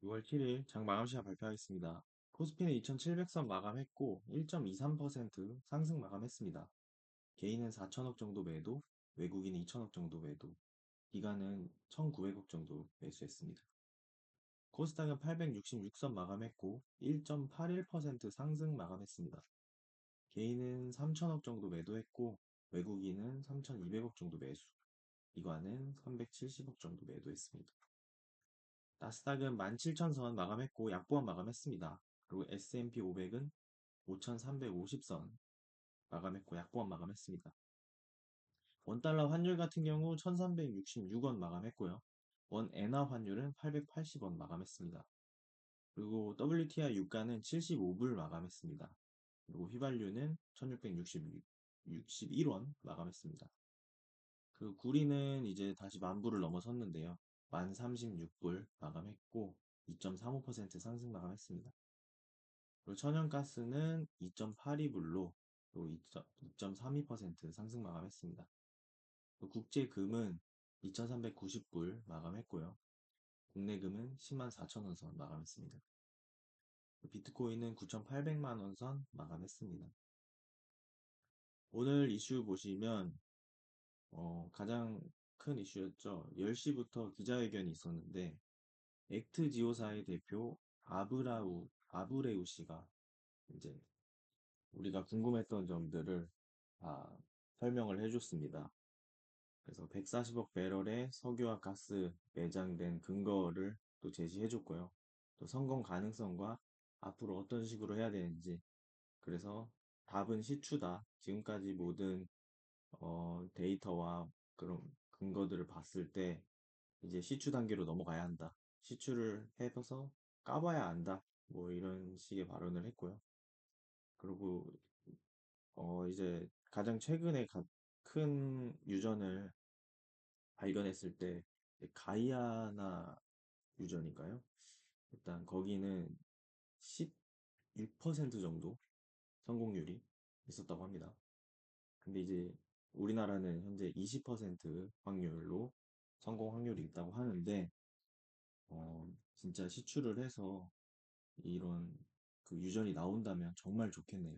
6월 7일 장 마감 시간 발표하겠습니다. 코스피는 2700선 마감했고 1.23% 상승 마감했습니다. 개인은 4천억 정도 매도, 외국인은 2천억 정도 매도, 기관은 1,900억 정도 매수했습니다. 코스닥은 866선 마감했고 1.81% 상승 마감했습니다. 개인은 3천억 정도 매도했고 외국인은 3,200억 정도 매수, 기관은 370억 정도 매도했습니다. 나스닥은 17,000선 마감했고 약보합 마감했습니다. 그리고 S&P 500은 5,350선 마감했고 약보합 마감했습니다. 원달러 환율 같은 경우 1,366원 마감했고요. 원 엔화 환율은 880원 마감했습니다. 그리고 WTI 유가는 75불 마감했습니다. 그리고 휘발유는 1,661원 마감했습니다. 그 구리는 이제 다시 만 불을 넘어섰는데요. 1,036불 마감했고 2.35% 상승 마감했습니다. 그리고 천연가스는 2.82불로 또 2.32% 상승 마감했습니다. 국제금은 2,390불 마감했고요. 국내금은 10만 4천 원선 마감했습니다. 비트코인은 9,800만 원선 마감했습니다. 오늘 이슈 보시면 가장 큰 이슈였죠. 10시부터 기자회견이 있었는데 액트 지오사의 대표 아브레우 씨가 이제 우리가 궁금했던 점들을 다 설명을 해줬습니다. 그래서 140억 배럴의 석유와 가스 매장된 근거를 또 제시해줬고요. 또 성공 가능성과 앞으로 어떤 식으로 해야 되는지. 그래서 답은 시추다. 지금까지 모든 데이터와 그런 근거들을 봤을 때 이제 시추 단계로 넘어가야 한다. 시추를 해서 까봐야 안다. 뭐 이런 식의 발언을 했고요. 그리고 이제 가장 최근에 큰 유전을 발견했을 때 가이아나 유전인가요? 일단 거기는 16% 정도 성공률이 있었다고 합니다. 근데 이제 우리나라는 현재 20% 확률로 성공 확률이 있다고 하는데 진짜 시추를 해서 이런 그 유전이 나온다면 정말 좋겠네요.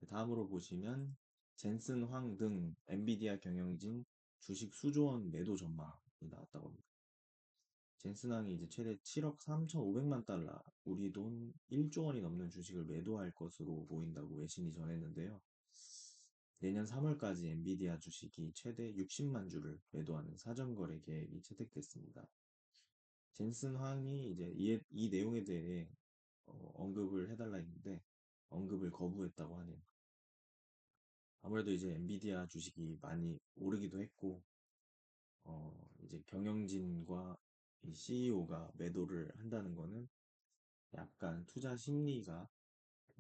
다음으로 보시면 젠슨 황 등 엔비디아 경영진 주식 수조 원 매도 전망이 나왔다고 합니다. 젠슨 황이 이제 최대 7억 3,500만 달러, 우리 돈 1조 원이 넘는 주식을 매도할 것으로 보인다고 외신이 전했는데요. 내년 3월까지 엔비디아 주식이 최대 60만 주를 매도하는 사전거래 계획이 채택됐습니다. 젠슨 황이 이제 이 내용에 대해 언급을 해달라 했는데 언급을 거부했다고 하네요. 아무래도 이제 엔비디아 주식이 많이 오르기도 했고, 이제 경영진과 이 CEO가 매도를 한다는 거는 약간 투자 심리가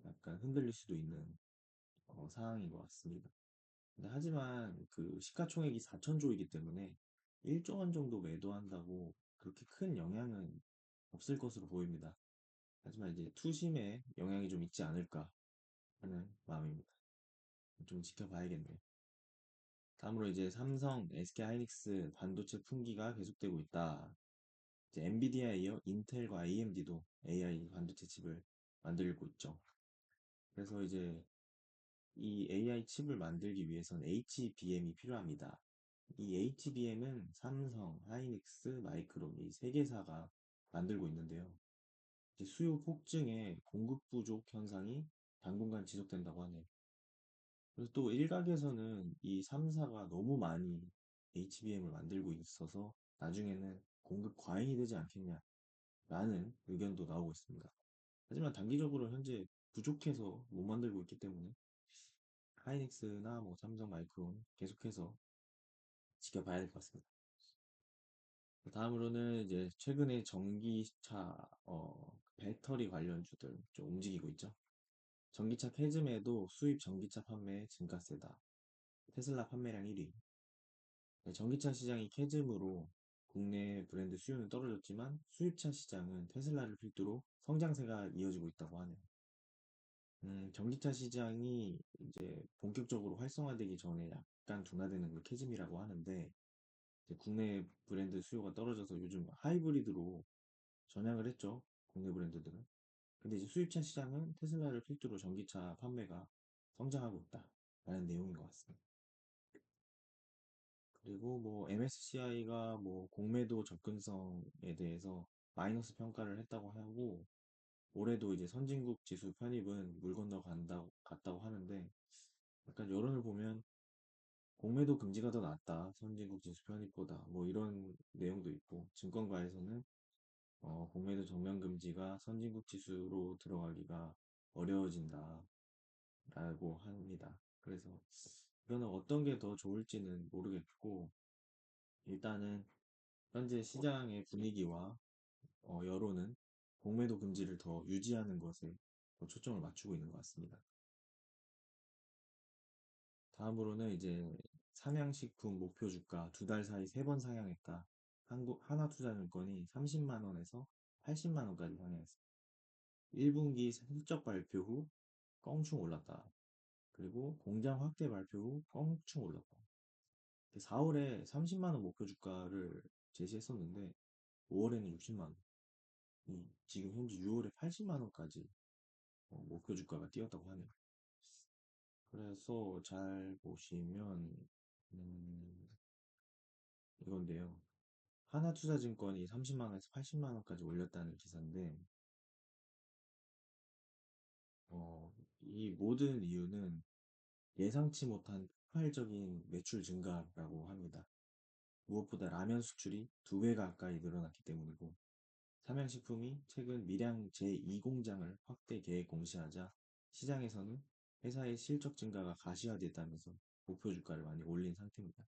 약간 흔들릴 수도 있는 상황인 것 같습니다. 근데 하지만 그 시가총액이 4천조이기 때문에 1조 원 정도 매도한다고 그렇게 큰 영향은 없을 것으로 보입니다. 하지만 이제 투심에 영향이 좀 있지 않을까 하는 마음입니다. 좀 지켜봐야겠네요. 다음으로 이제 삼성, SK하이닉스 반도체 품귀가 계속되고 있다. 이제 엔비디아에 이어 인텔과 AMD도 AI 반도체 칩을 만들고 있죠. 그래서 이제 이 AI 칩을 만들기 위해선 HBM이 필요합니다. 이 HBM은 삼성, 하이닉스, 마이크론 이 세 개사가 만들고 있는데요. 이제 수요 폭증에 공급 부족 현상이 당분간 지속된다고 하네요. 그리고 또 일각에서는 이 3사가 너무 많이 HBM을 만들고 있어서 나중에는 공급 과잉이 되지 않겠냐라는 의견도 나오고 있습니다. 하지만 단기적으로 현재 부족해서 못 만들고 있기 때문에 하이닉스나 뭐 삼성 마이크론 계속해서 지켜봐야 될 것 같습니다. 다음으로는 이제 최근에 전기차 배터리 관련주들 좀 움직이고 있죠. 전기차 캐즘에도 수입 전기차 판매 증가세다. 테슬라 판매량 1위. 전기차 시장이 캐즘으로 국내 브랜드 수요는 떨어졌지만 수입차 시장은 테슬라를 필두로 성장세가 이어지고 있다고 하네요. 전기차 시장이 이제 본격적으로 활성화되기 전에 약간 둔화되는 걸 캐즘이라고 하는데 이제 국내 브랜드 수요가 떨어져서 요즘 하이브리드로 전향을 했죠. 국내 브랜드들은. 근데 이제 수입차 시장은 테슬라를 필두로 전기차 판매가 성장하고 있다라는 내용인 것 같습니다. 그리고 뭐 MSCI가 뭐 공매도 접근성에 대해서 마이너스 평가를 했다고 하고 올해도 이제 선진국 지수 편입은 물 건너 갔다고 하는데 약간 여론을 보면 공매도 금지가 더 낫다. 선진국 지수 편입보다 뭐 이런 내용도 있고 증권가에서는 공매도 전면 금지가 선진국 지수로 들어가기가 어려워진다라고 합니다. 그래서 이거는 어떤 게 더 좋을지는 모르겠고 일단은 현재 시장의 분위기와 여론은 공매도 금지를 더 유지하는 것에 더 초점을 맞추고 있는 것 같습니다. 다음으로는 이제 삼양식품 목표 주가 두 달 사이 세 번 상향했다. 하나투자증권이 30만 원에서 80만 원까지 상향했습니다. 1분기 실적 발표 후 껑충 올랐다. 그리고 공장 확대 발표 후 껑충 올랐다. 4월에 30만 원 목표 주가를 제시했었는데 5월에는 60만 원, 지금 현재 6월에 80만 원까지 목표 주가가 뛰었다고 하네요. 그래서 잘 보시면 음, 이건데요. 하나투자증권이 30만 원에서 80만 원까지 올렸다는 기사인데 이 모든 이유는 예상치 못한 폭발적인 매출 증가라고 합니다. 무엇보다 라면 수출이 두 배 가까이 늘어났기 때문이고 삼양식품이 최근 밀양 제2공장을 확대 계획 공시하자 시장에서는 회사의 실적 증가가 가시화됐다면서 목표 주가를 많이 올린 상태입니다.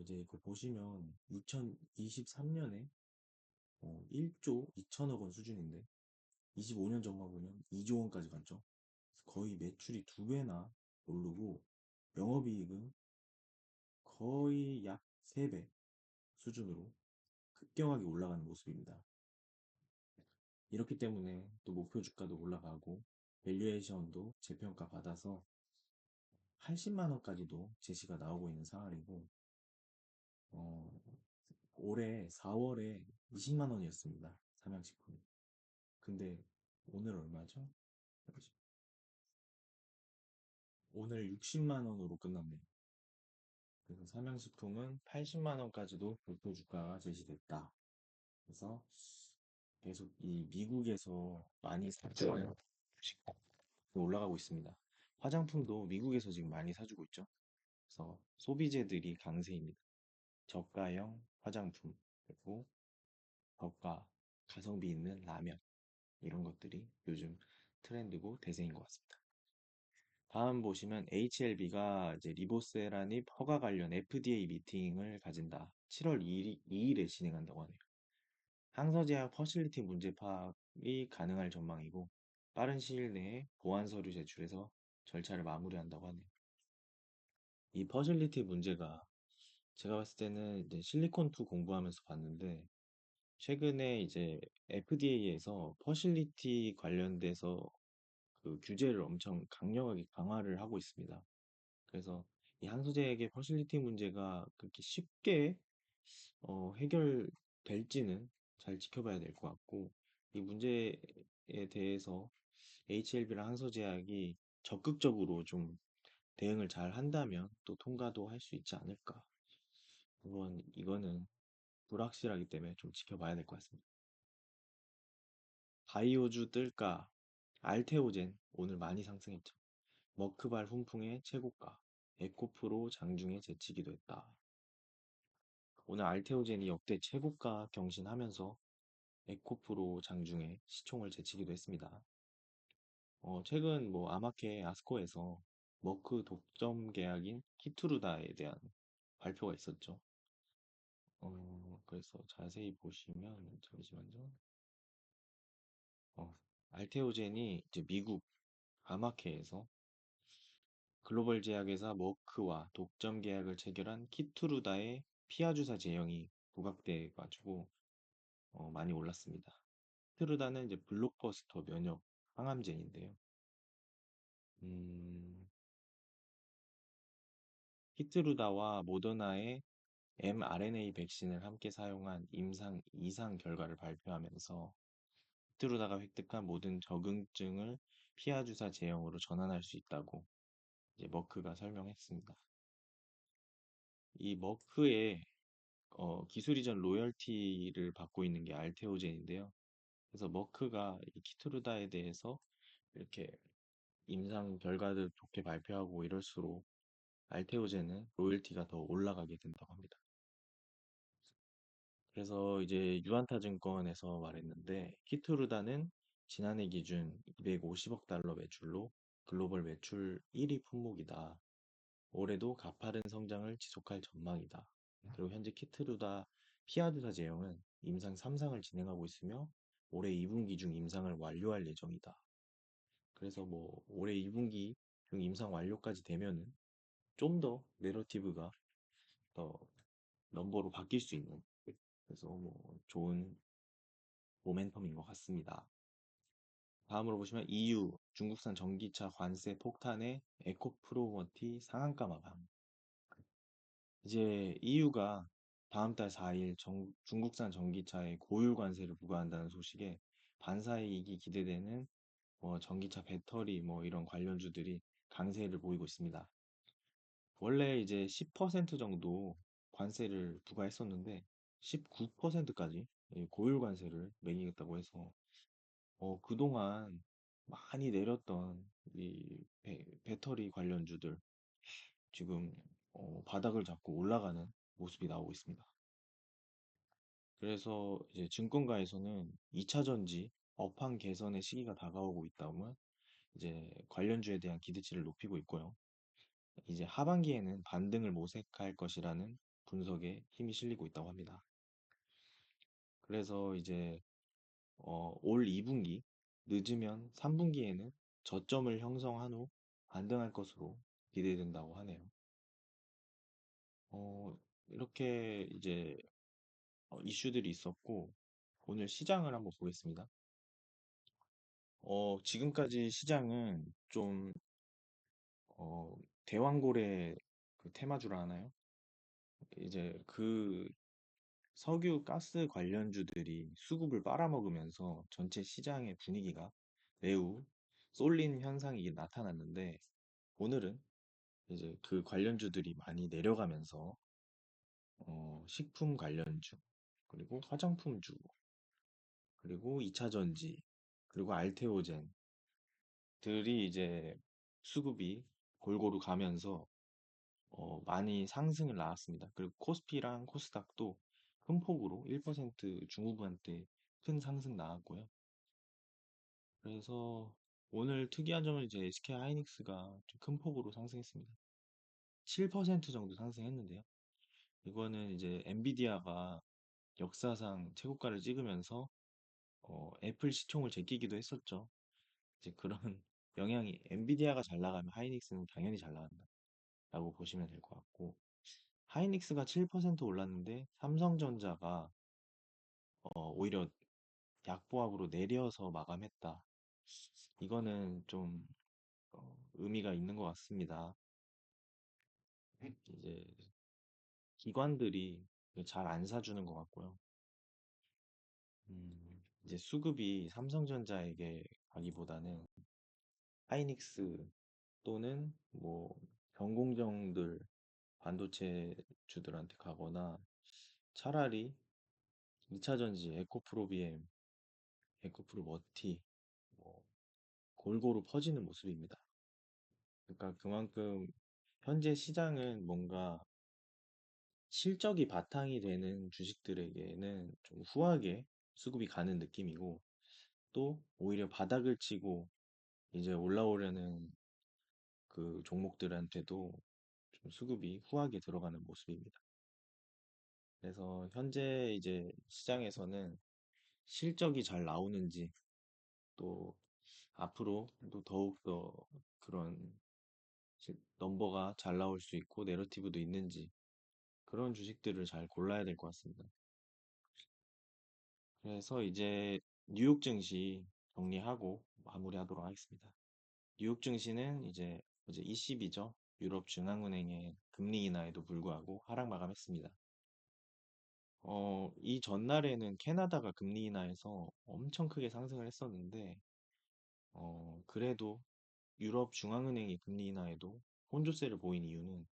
이제 이거 보시면 2023년에 1조 2천억 원 수준인데 25년 전만 보면 2조 원까지 갔죠. 거의 매출이 두 배나 오르고 영업이익은 거의 약 3배 수준으로 급격하게 올라가는 모습입니다. 이렇기 때문에 또 목표 주가도 올라가고 밸류에이션도 재평가 받아서 80만 원까지도 제시가 나오고 있는 상황이고 어, 올해 4월에 20만 원이었습니다. 삼양식품이. 근데 오늘 얼마죠? 오늘 60만 원으로 끝났네요. 그래서 삼양식품은 80만 원까지도 목표 주가가 제시됐다. 그래서 계속 이 미국에서 많이 샀죠. 올라가고 있습니다. 화장품도 미국에서 지금 많이 사주고 있죠. 그래서 소비재들이 강세입니다. 저가형 화장품, 그리고 저가 가성비 있는 라면, 이런 것들이 요즘 트렌드고 대세인 것 같습니다. 다음 보시면 HLB가 이제 리보세라닙 허가 관련 FDA 미팅을 가진다. 7월 2일에 진행한다고 하네요. 항서제약 퍼실리티 문제 파악이 가능할 전망이고 빠른 시일 내에 보안 서류 제출해서 절차를 마무리한다고 하네요. 이 퍼실리티 문제가 제가 봤을 때는 이제 실리콘2 공부하면서 봤는데 최근에 이제 FDA에서 퍼실리티 관련돼서 그 규제를 엄청 강력하게 강화를 하고 있습니다. 그래서 이 항소제약의 퍼실리티 문제가 그렇게 쉽게 해결될지는 잘 지켜봐야 될 것 같고 이 문제에 대해서 HLB랑 항소제약이 적극적으로 좀 대응을 잘 한다면 또 통과도 할 수 있지 않을까. 물론 이거는 불확실하기 때문에 좀 지켜봐야 될 것 같습니다. 바이오주 뜰까? 알테오젠 오늘 많이 상승했죠. 머크발 훈풍의 최고가. 에코프로 장중에 제치기도 했다. 오늘 알테오젠이 역대 최고가 경신하면서 에코프로 장중에 시총을 제치기도 했습니다. 최근 뭐 아마케 아스코에서 머크 독점 계약인 키투르다에 대한 발표가 있었죠. 그래서 자세히 보시면 잠시만요. 알테오젠이 이제 미국 아마케에서 글로벌 제약회사 머크와 독점 계약을 체결한 키투르다의 피하 주사 제형이 부각돼 가지고 많이 올랐습니다. 키투르다는 이제 블록버스터 면역 항암제인데요. 음, 키투르다와 모더나의 mRNA 백신을 함께 사용한 임상 이상 결과를 발표하면서 키트루다가 획득한 모든 적응증을 피하 주사 제형으로 전환할 수 있다고 이제 머크가 설명했습니다. 이 머크의 기술 이전 로열티를 받고 있는 게 알테오젠인데요. 그래서 머크가 이 키트루다에 대해서 이렇게 임상 결과를 좋게 발표하고 이럴수록 알테오젠은 로열티가 더 올라가게 된다고 합니다. 그래서 이제 유안타 증권에서 말했는데 키투르다는 지난해 기준 250억 달러 매출로 글로벌 매출 1위 품목이다. 올해도 가파른 성장을 지속할 전망이다. 그리고 현재 키트루다 피아주사 제형은 임상 3상을 진행하고 있으며 올해 2분기 중 임상을 완료할 예정이다. 그래서 뭐 올해 2분기 중 임상 완료까지 되면은 좀 더 내러티브가 더 넘버로 바뀔 수 있는, 그래서 뭐 좋은 모멘텀인 것 같습니다. 다음으로 보시면 EU 중국산 전기차 관세 폭탄에 에코프로머티 상한가 마감. 이제 EU가 다음 달 4일 중국산 전기차에 고율 관세를 부과한다는 소식에 반사이익이 기대되는 전기차 배터리 이런 관련주들이 강세를 보이고 있습니다. 원래 이제 10% 정도 관세를 부과했었는데 19%까지 고율 관세를 매기겠다고 해서 그동안 많이 내렸던 이 배터리 관련주들 지금 바닥을 잡고 올라가는 모습이 나오고 있습니다. 그래서 이제 증권가에서는 2차 전지 업황 개선의 시기가 다가오고 있다면 이제 관련주에 대한 기대치를 높이고 있고요. 이제 하반기에는 반등을 모색할 것이라는 분석에 힘이 실리고 있다고 합니다. 그래서 이제 올 2분기 늦으면 3분기에는 저점을 형성한 후 반등할 것으로 기대된다고 하네요. 이렇게 이제 이슈들이 있었고 오늘 시장을 한번 보겠습니다. 지금까지 시장은 좀 대왕고래 그 테마주라 하나요? 이제 그 석유 가스 관련주들이 수급을 빨아먹으면서 전체 시장의 분위기가 매우 쏠린 현상이 나타났는데 오늘은 이제 그 관련주들이 많이 내려가면서 식품 관련주 그리고 화장품주 그리고 2차 전지 그리고 알테오젠들이 이제 수급이 골고루 가면서 많이 상승을 나왔습니다. 그리고 코스피랑 코스닥도 큰 폭으로 1% 중후반대 큰 상승 나왔고요. 그래서 오늘 특이한 점은 이제 SK 하이닉스가 좀 큰 폭으로 상승했습니다. 7% 정도 상승했는데요. 이거는 이제 엔비디아가 역사상 최고가를 찍으면서 애플 시총을 제끼기도 했었죠. 이제 그런 영향이 엔비디아가 잘 나가면 하이닉스는 당연히 잘 나간다라고 보시면 될 것 같고 하이닉스가 7% 올랐는데 삼성전자가 오히려 약보합으로 내려서 마감했다. 이거는 좀 의미가 있는 것 같습니다. 이제 기관들이 잘 안 사주는 것 같고요. 이제 수급이 삼성전자에게 가기보다는 하이닉스 또는 뭐 전공정들 반도체 주들한테 가거나 차라리 2차 전지 에코프로비엠, 에코프로머티 뭐 골고루 퍼지는 모습입니다. 그러니까 그만큼 현재 시장은 뭔가 실적이 바탕이 되는 주식들에게는 좀 후하게 수급이 가는 느낌이고 또 오히려 바닥을 치고 이제 올라오려는 그 종목들한테도 좀 수급이 후하게 들어가는 모습입니다. 그래서 현재 이제 시장에서는 실적이 잘 나오는지 또 앞으로 또 더욱더 그런 넘버가 잘 나올 수 있고 내러티브도 있는지 그런 주식들을 잘 골라야 될 것 같습니다. 그래서 이제 뉴욕 증시 정리하고 마무리하도록 하겠습니다. 뉴욕 증시는 이제 어제 ECB죠. 유럽 중앙은행의 금리 인하에도 불구하고 하락 마감했습니다. 이 전날에는 캐나다가 금리 인하해서 엄청 크게 상승을 했었는데, 그래도 유럽 중앙은행이 금리 인하에도 혼조세를 보인 이유는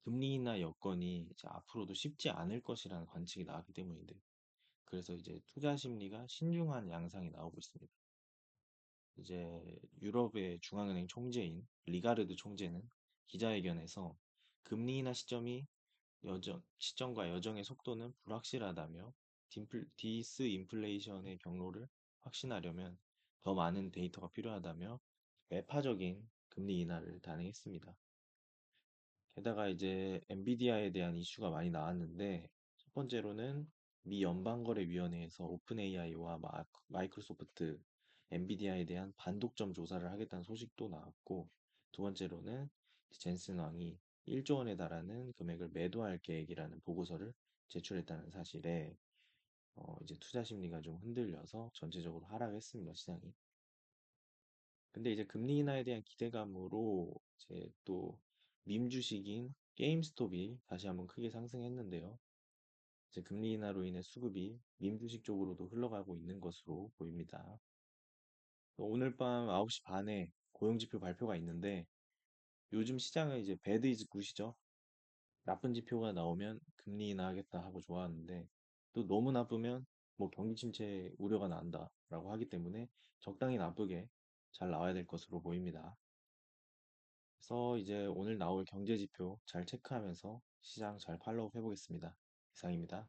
금리 인하 여건이 이제 앞으로도 쉽지 않을 것이라는 관측이 나왔기 때문인데, 그래서 이제 투자 심리가 신중한 양상이 나오고 있습니다. 이제 유럽의 중앙은행 총재인 리가르드 총재는 기자회견에서 금리 인하 시점과 여정의 속도는 불확실하다며 디스인플레이션의 경로를 확신하려면 더 많은 데이터가 필요하다며 매파적인 금리 인하를 단행했습니다. 게다가 이제 엔비디아에 대한 이슈가 많이 나왔는데 첫 번째로는 미 연방거래위원회에서 오픈 AI와 마이크로소프트, 엔비디아에 대한 반독점 조사를 하겠다는 소식도 나왔고 두 번째로는 젠슨 왕이 1조 원에 달하는 금액을 매도할 계획이라는 보고서를 제출했다는 사실에 이제 투자 심리가 좀 흔들려서 전체적으로 하락했습니다, 시장이. 근데 이제 금리 인하에 대한 기대감으로 이제 또 밈 주식인 게임스톱이 다시 한번 크게 상승했는데요. 이제 금리 인하로 인해 수급이 밈 주식 쪽으로도 흘러가고 있는 것으로 보입니다. 오늘 밤 9시 반에 고용지표 발표가 있는데 요즘 시장은 이제 배드 이즈 굿이죠. 나쁜 지표가 나오면 금리 인하하겠다 하고 좋아하는데 또 너무 나쁘면 뭐 경기 침체 우려가 난다라고 하기 때문에 적당히 나쁘게 잘 나와야 될 것으로 보입니다. 그래서 이제 오늘 나올 경제 지표 잘 체크하면서 시장 잘 팔로우 해보겠습니다. 이상입니다.